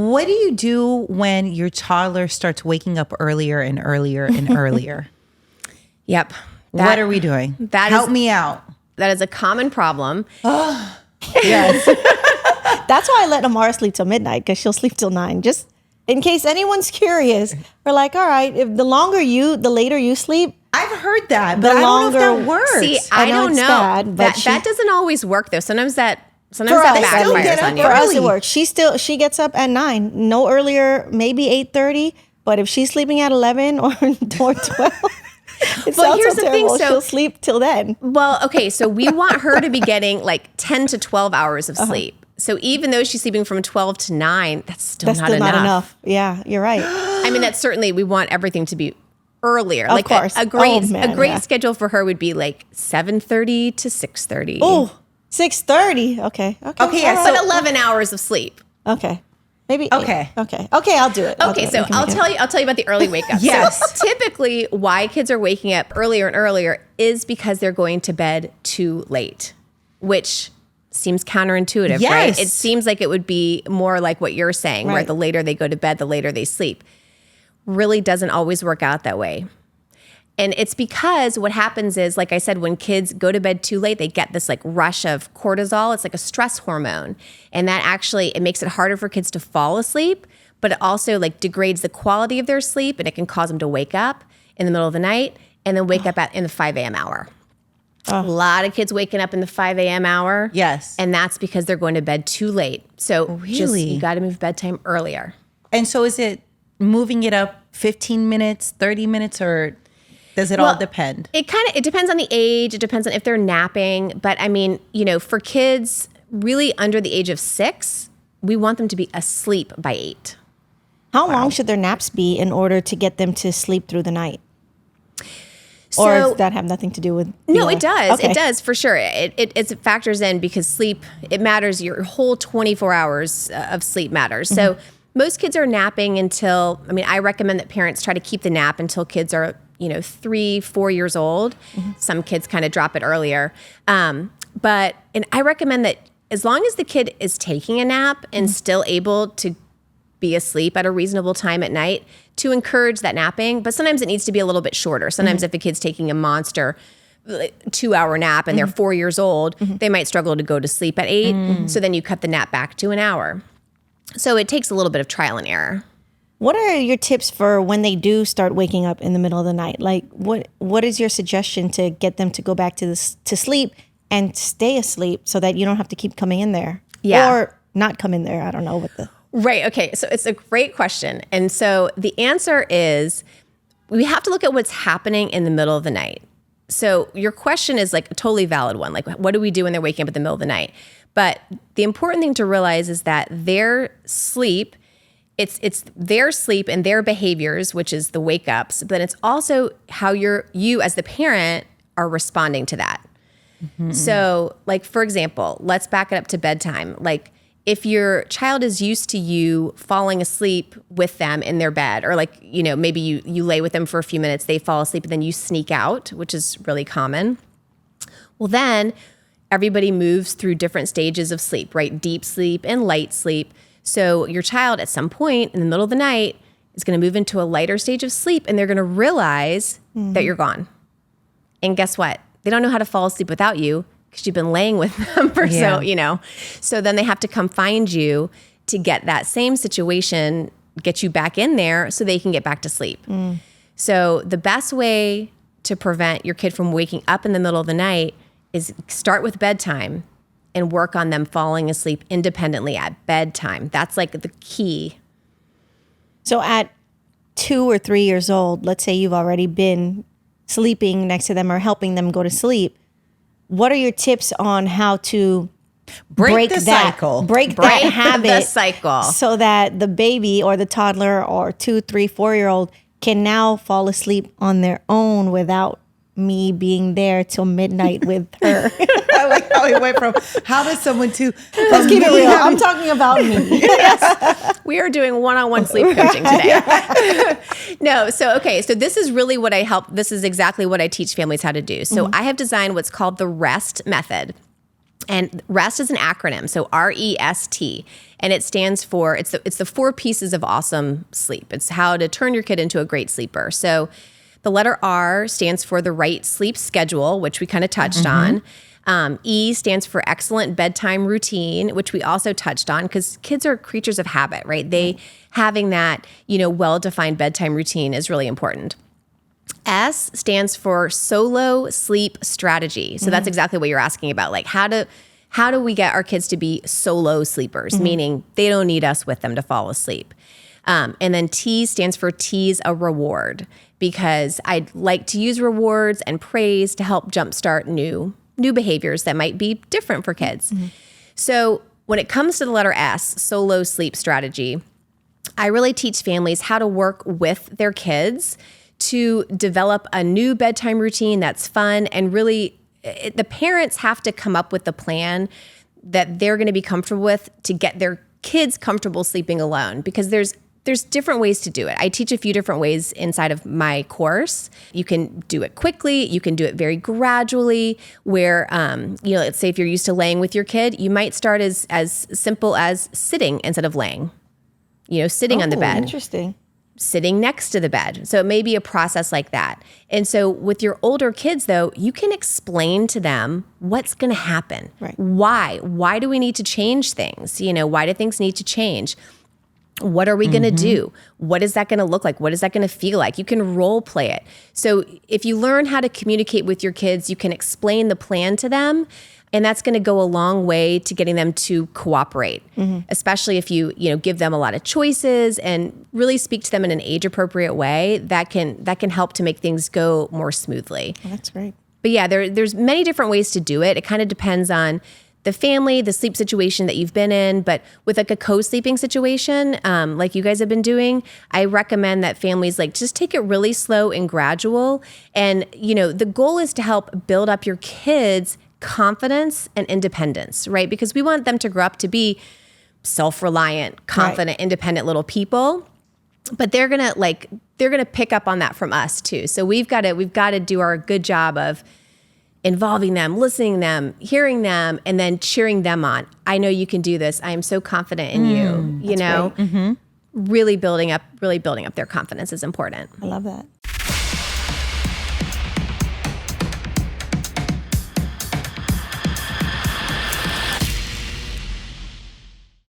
what do you do when your toddler starts waking up earlier and earlier and earlier? Yep. What are we doing? Help me out. That is a common problem. Yes. That's why I let Amara sleep till midnight, because she'll sleep till 9. Just in case anyone's curious, we're like, all right, if the later you sleep, I've heard that, but I don't know if that works. See, I don't know. Bad, but that doesn't always work though. Sometimes that for backfires on you. For us, it works. She gets up at 9, no earlier, maybe 8:30. But if she's sleeping at 11 or 12. Well, here's the thing. So she'll sleep till then. Well, okay. So we want her to be getting like 10 to 12 hours of sleep. So even though she's sleeping from 12 to 9, that's still not enough. Yeah, you're right. I mean, that's certainly, we want everything to be earlier. Of course. A great schedule for her would be like 7:30 to 6:30. Oh, 6:30. Okay. Yeah. So 11 hours of sleep. Okay. Maybe. Okay. 8. Okay. I'll do it. Okay, so I'll tell you about the early wake up. Yes. So typically why kids are waking up earlier and earlier is because they're going to bed too late, which seems counterintuitive, yes. right? It seems like it would be more like what you're saying, right. where the later they go to bed, the later they sleep. Really doesn't always work out that way. And it's because what happens is, like I said, when kids go to bed too late, they get this like rush of cortisol. It's like a stress hormone. And that actually, it makes it harder for kids to fall asleep, but it also like degrades the quality of their sleep, and it can cause them to wake up in the middle of the night and then wake up in the 5 a.m. hour. A lot of kids waking up in the 5 a.m. hour. Yes. And that's because they're going to bed too late. So you got to move bedtime earlier. And so is it moving it up 15 minutes, 30 minutes, or does it all depend? It depends on the age. It depends on if they're napping. But I mean, for kids really under the age of 6, we want them to be asleep by 8. How long should their naps be in order to get them to sleep through the night? So, or does that have nothing to do with? No, it does. Okay. It does for sure. It factors in because sleep, it matters. Your whole 24 hours of sleep matters. So most kids are napping until, I recommend that parents try to keep the nap until kids are, 3-4 years old. Some kids kind of drop it earlier. And I recommend that as long as the kid is taking a nap and still able to be asleep at a reasonable time at night, to encourage that napping. But sometimes it needs to be a little bit shorter. Sometimes if a kid's taking a monster 2-hour nap and they're 4 years old, they might struggle to go to sleep at 8. So then you cut the nap back to an hour. So it takes a little bit of trial and error. What are your tips for when they do start waking up in the middle of the night? Like, what is your suggestion to get them to go back to sleep and stay asleep so that you don't have to keep coming in there? Yeah. Or not come in there. I don't know what the... Right. Okay. So it's a great question. And so the answer is we have to look at what's happening in the middle of the night. So your question is like a totally valid one. Like, what do we do when they're waking up in the middle of the night? But the important thing to realize is that their sleep, it's their sleep and their behaviors, which is the wake ups, but it's also how you as the parent are responding to that. So like, for example, let's back it up to bedtime. Like, if your child is used to you falling asleep with them in their bed, or like, maybe you lay with them for a few minutes, they fall asleep, and then you sneak out, which is really common. Well, then everybody moves through different stages of sleep, right? Deep sleep and light sleep. So your child at some point in the middle of the night is going to move into a lighter stage of sleep, and they're going to realize that you're gone. And guess what? They don't know how to fall asleep without you, because you've been laying with them for so then they have to come find you to get that same situation, get you back in there so they can get back to sleep. So the best way to prevent your kid from waking up in the middle of the night is start with bedtime and work on them falling asleep independently at bedtime. That's like the key. So at 2 or 3 years old, let's say you've already been sleeping next to them or helping them go to sleep, what are your tips on how to break the that cycle? Break that habit, the cycle, so that the baby or the toddler or 2, 3, 4-year-old can now fall asleep on their own without me being there till midnight with her. I like how we went from how does someone to... Let's keep it real. I'm talking about me. Yes. We are doing one-on-one sleep coaching today. No. So this is really what I help. This is exactly what I teach families how to do. So I have designed what's called the REST method. And REST is an acronym, so REST, and it stands for, it's the 4 pieces of awesome sleep. It's how to turn your kid into a great sleeper. So the letter R stands for the right sleep schedule, which we kind of touched on. E stands for excellent bedtime routine, which we also touched on because kids are creatures of habit, right? Having that, well-defined bedtime routine is really important. S stands for solo sleep strategy. So that's exactly what you're asking about. Like how do we get our kids to be solo sleepers, meaning they don't need us with them to fall asleep. And then T stands for tease a reward, because I'd like to use rewards and praise to help jumpstart new behaviors that might be different for kids. So when it comes to the letter S, solo sleep strategy, I really teach families how to work with their kids to develop a new bedtime routine that's fun, and really the parents have to come up with the plan that they're going to be comfortable with to get their kids comfortable sleeping alone, because there's different ways to do it. I teach a few different ways inside of my course. You can do it quickly. You can do it very gradually, where, let's say if you're used to laying with your kid, you might start as simple as sitting instead of laying, sitting on the bed. Interesting. Sitting next to the bed. So it may be a process like that. And so with your older kids, though, you can explain to them what's going to happen. Right. Why do we need to change things? Why do things need to change? What are we going to do? What is that going to look like? What is that going to feel like? You can role play it. So if you learn how to communicate with your kids, you can explain the plan to them. And that's going to go a long way to getting them to cooperate, especially if you give them a lot of choices and really speak to them in an age-appropriate way. That can help to make things go more smoothly. Oh, that's great. But yeah, there's many different ways to do it. It kind of depends on the family, the sleep situation that you've been in. But with like a co-sleeping situation, like you guys have been doing, I recommend that families just take it really slow and gradual. And the goal is to help build up your kids' confidence and independence, right? Because we want them to grow up to be self-reliant, confident, independent little people. But they're gonna pick up on that from us too. So we've got to do our good job of involving them, listening to them, hearing them, and then cheering them on. I know you can do this. I am so confident in you. Really building up their confidence is important. I love that.